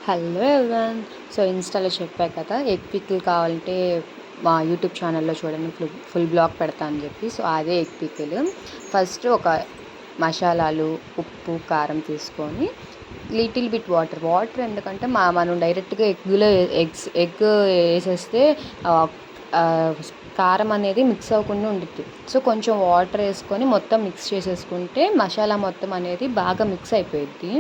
Hello everyone. So ఇన్స్టాలో చెప్పా కదా, ఎగ్ పికిల్ కావాలంటే మా యూట్యూబ్ ఛానల్లో చూడండి, ఫుల్ బ్లాగ్ పెడతా అని చెప్పి. సో అదే ఎగ్ పికిల్. ఫస్ట్ ఒక మసాలాలు, ఉప్పు, కారం తీసుకొని లిటిల్ బిట్ వాటర్ ఎందుకంటే మనం డైరెక్ట్గా ఎగ్ వేసేస్తే కారం అనేది మిక్స్ అవ్వకుండా ఉంటుంది. సో కొంచెం వాటర్ వేసుకొని మొత్తం మిక్స్ చేసేసుకుంటే మసాలా మొత్తం అనేది బాగా మిక్స్ అయిపోయింది.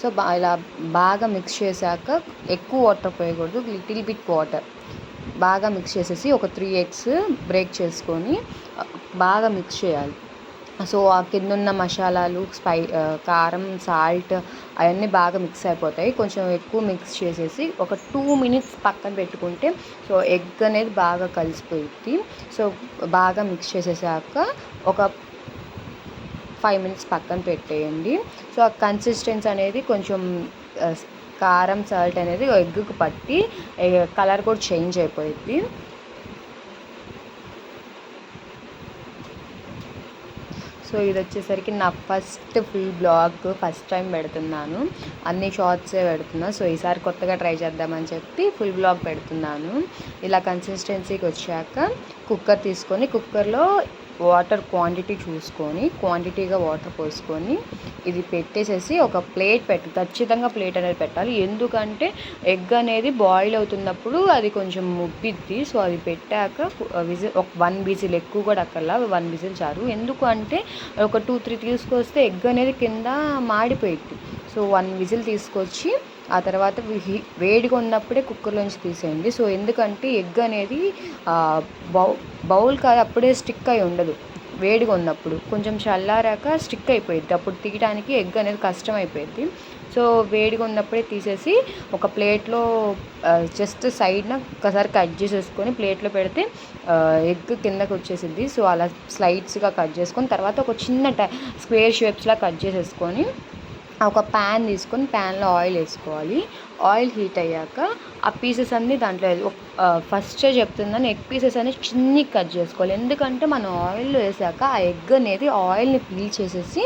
సో ఇలా బాగా మిక్స్ చేశాక ఎక్కువ వాటర్ పోయకూడదు, లిటిల్ బిట్ వాటర్ బాగా మిక్స్ చేసేసి ఒక 3 eggs బ్రేక్ చేసుకొని బాగా మిక్స్ చేయాలి. సో ఆ కింద ఉన్న మసాలాలు, కారం, సాల్ట్ అవన్నీ బాగా మిక్స్ అయిపోతాయి. కొంచెం ఎక్కువ మిక్స్ చేసేసి ఒక 2 minutes పక్కన పెట్టుకుంటే సో ఎగ్ అనేది బాగా కలిసిపోయింది. సో బాగా మిక్స్ చేసేసాక ఒక 5 minutes పక్కన పెట్టేయండి. సో ఆ కన్సిస్టెన్సీ అనేది కొంచెం కారం, సాల్ట్ అనేది ఎగ్గుకు పట్టి కలర్ కూడా చేంజ్ అయిపోయింది. సో ఇది వచ్చేసరికి నా ఫుల్ బ్లాగ్, ఫస్ట్ టైం పెడుతున్నాను. అన్ని షార్ట్సే పెడుతున్నా. సో ఈసారి కొత్తగా ట్రై చేద్దామని చెప్పి ఫుల్ బ్లాగ్ పెడుతున్నాను. ఇలా కన్సిస్టెన్సీకి వచ్చాక కుక్కర్ తీసుకొని కుక్కర్లో వాటర్ క్వాంటిటీ చూసుకొని క్వాంటిటీగా వాటర్ పోసుకొని ఇది పెట్టేసేసి ఒక ప్లేట్ ఖచ్చితంగా ప్లేట్ అనేది పెట్టాలి. ఎందుకంటే ఎగ్ అనేది బాయిల్ అవుతున్నప్పుడు అది కొంచెం ఉబ్బిద్ది. సో అది పెట్టాక ఒక 1 విజిల్, ఎక్కువ కూడా అక్కర్లా, 1 విజిల్ చాలు. ఎందుకు అంటే ఒక 2-3 తీసుకొస్తే ఎగ్ అనేది కింద మాడిపోయిద్ది. సో 1 విజిల్ తీసుకొచ్చి ఆ తర్వాత వేడిగా ఉన్నప్పుడే కుక్కర్లోంచి తీసేయండి. సో ఎందుకంటే ఎగ్ అనేది బౌల్ కాదు, అప్పుడే స్టిక్ అయి ఉండదు. వేడిగా ఉన్నప్పుడు కొంచెం చల్లారాక స్టిక్ అయిపోయింది, అప్పుడు తీయడానికి ఎగ్ అనేది కష్టం అయిపోయింది. సో వేడిగా ఉన్నప్పుడే తీసేసి ఒక ప్లేట్లో జస్ట్ సైడ్న ఒకసారి కట్ చేసేసుకొని ప్లేట్లో పెడితే ఎగ్ కిందకి వచ్చేసింది. సో అలా స్లైడ్స్గా కట్ చేసుకొని తర్వాత ఒక చిన్న స్క్వేర్ షేప్స్లా కట్ చేసేసుకొని ఒక ప్యాన్ తీసుకొని ప్యాన్లో ఆయిల్ వేసుకోవాలి. ఆయిల్ హీట్ అయ్యాక ఆ పీసెస్ అన్నీ దాంట్లో ఫస్టే చెప్తుందని ఎగ్ పీసెస్ అనేది చిన్నగా కట్ చేసుకోవాలి. ఎందుకంటే మనం ఆయిల్లో వేసాక ఆ ఎగ్ అనేది ఆయిల్ని పీల్చేసేసి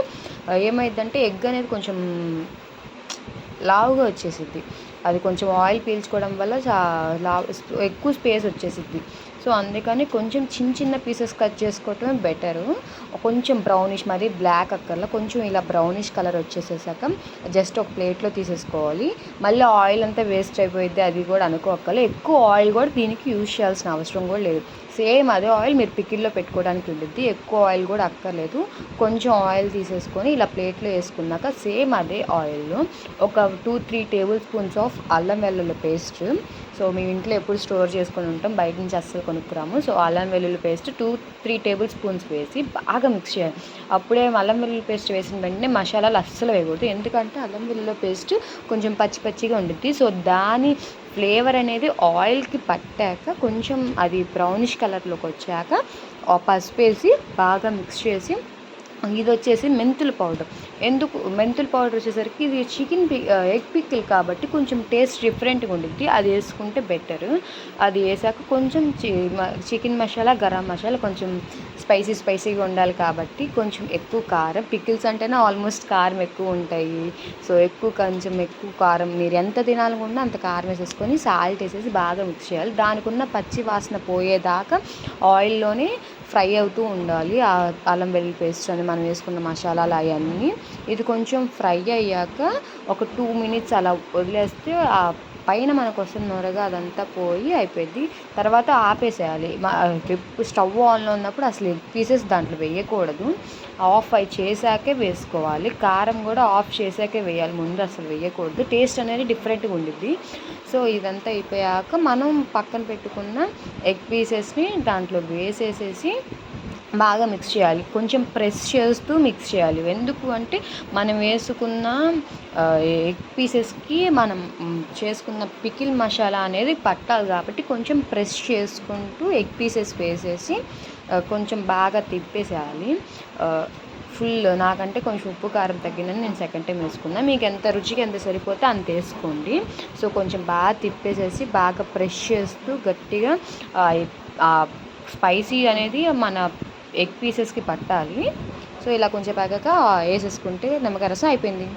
ఏమైందంటే ఎగ్ అనేది కొంచెం లావుగా వచ్చేసిద్ది. అది కొంచెం ఆయిల్ పీల్చుకోవడం వల్ల ఎక్కువ స్పేస్ వచ్చేసిద్ది. సో అందుకని కొంచెం చిన్న పీసెస్ కట్ చేసుకోవటమే బెటరు. కొంచెం బ్రౌనిష్, మరీ బ్లాక్ అక్కర్లా, కొంచెం ఇలా బ్రౌనిష్ కలర్ వచ్చేసేసాక జస్ట్ ఒక ప్లేట్లో తీసేసుకోవాలి. మళ్ళీ ఆయిల్ అంతా వేస్ట్ అయిపోయింది అది కూడా అనుకోక్కర్లా. ఎక్కువ ఆయిల్ కూడా దీనికి యూజ్ చేయాల్సిన అవసరం కూడా లేదు. సేమ్ అదే ఆయిల్ మీరు పికిల్లో పెట్టుకోవడానికి ఉంటుంది. ఎక్కువ ఆయిల్ కూడా అక్కర్లేదు. కొంచెం ఆయిల్ తీసేసుకొని ఇలా ప్లేట్లో వేసుకున్నాక సేమ్ అదే ఆయిల్లో ఒక 2-3 tablespoons ఆఫ్ అల్లం వెల్లుల్లి పేస్ట్. సో మేము ఇంట్లో ఎప్పుడు స్టోర్ చేసుకొని ఉంటాం, బయట నుంచి అస్సలు కొనుక్కురాము. సో అల్లం వెల్లుల్లి పేస్ట్ 2-3 tablespoons వేసి బాగా మిక్స్ చేయాలి. అప్పుడే అల్లం వెల్లుల్లి పేస్ట్ వేసిన వెంటనే మసాలాలు అస్సలు వేయకూడదు. ఎందుకంటే అల్లం వెల్లుల్లి పేస్ట్ కొంచెం పచ్చిగా ఉంటుంది. సో దాని ఫ్లేవర్ అనేది ఆయిల్కి పట్టాక కొంచెం అది బ్రౌనిష్ కలర్లోకి వచ్చాక పసుపు వేసి బాగా మిక్స్ చేసి ఇది వచ్చేసి మెంతుల పౌడర్. ఎందుకు మెంతుల పౌడర్ వచ్చేసరికి ఇది ఎగ్ పికిల్ కాబట్టి కొంచెం టేస్ట్ డిఫరెంట్గా ఉంటుంది, అది వేసుకుంటే బెటర్. అది వేసాక కొంచెం చికెన్ మసాలా, గరం మసాలా, కొంచెం స్పైసీగా ఉండాలి కాబట్టి కొంచెం ఎక్కువ కారం. పికిల్స్ అంటేనే ఆల్మోస్ట్ కారం ఎక్కువ ఉంటాయి. సో కొంచెం ఎక్కువ కారం, మీరు ఎంత తినాలనుకుంటే అంత కారం వేసేసుకొని సాల్ట్ వేసేసి బాగా మిక్స్ చేయాలి. దానికి ఉన్న పచ్చి వాసన పోయేదాకా ఆయిల్లోనే ఫ్రై అవుతూ ఉండాలి. ఆ అల్లం వెల్లుల్లి పేస్ట్ అని మనం వేసుకున్న మసాలాలు అవన్నీ. ఇది కొంచెం ఫ్రై అయ్యాక ఒక 2 minutes అలా వదిలేస్తే ఆ పైన మనకు వస్తున్న నొరగా అదంతా పోయి అయిపోయింది. తర్వాత ఆపేసేయాలి. స్టవ్ ఆన్లో ఉన్నప్పుడు అసలు ఎగ్ పీసెస్ దాంట్లో వేయకూడదు, ఆఫ్ చేసాకే వేసుకోవాలి. కారం కూడా ఆఫ్ చేసాకే వేయాలి, ముందు అసలు వేయకూడదు. టేస్ట్ అనేది డిఫరెంట్గా ఉండిద్ది. సో ఇదంతా అయిపోయాక మనం పక్కన పెట్టుకున్న ఎగ్ పీసెస్ని దాంట్లో వేసేసేసి బాగా మిక్స్ చేయాలి. కొంచెం ప్రెస్ చేస్తూ మిక్స్ చేయాలి. ఎందుకు అంటే మనం వేసుకున్న ఎగ్ పీసెస్కి మనం చేసుకున్న పికిల్ మసాలా అనేది పట్టాలి కాబట్టి కొంచెం ప్రెస్ చేసుకుంటూ ఎగ్ పీసెస్ వేసేసి కొంచెం బాగా తిప్పేసేయాలి. నాకంటే కొంచెం ఉప్పు కారం తగ్గిందని నేను సెకండ్ టైం వేసుకున్నా. మీకు ఎంత రుచికి ఎంత సరిపోతే అంత వేసుకోండి. సో కొంచెం బాగా తిప్పేసేసి బాగా ప్రెస్ చేస్తూ గట్టిగా స్పైసీ అనేది మన ఎగ్ పీసెస్కి పట్టాలి. సో ఇలా కొంచెం బాగా వేసేసుకుంటే నిమ్మకాయ రసం అయిపోయింది.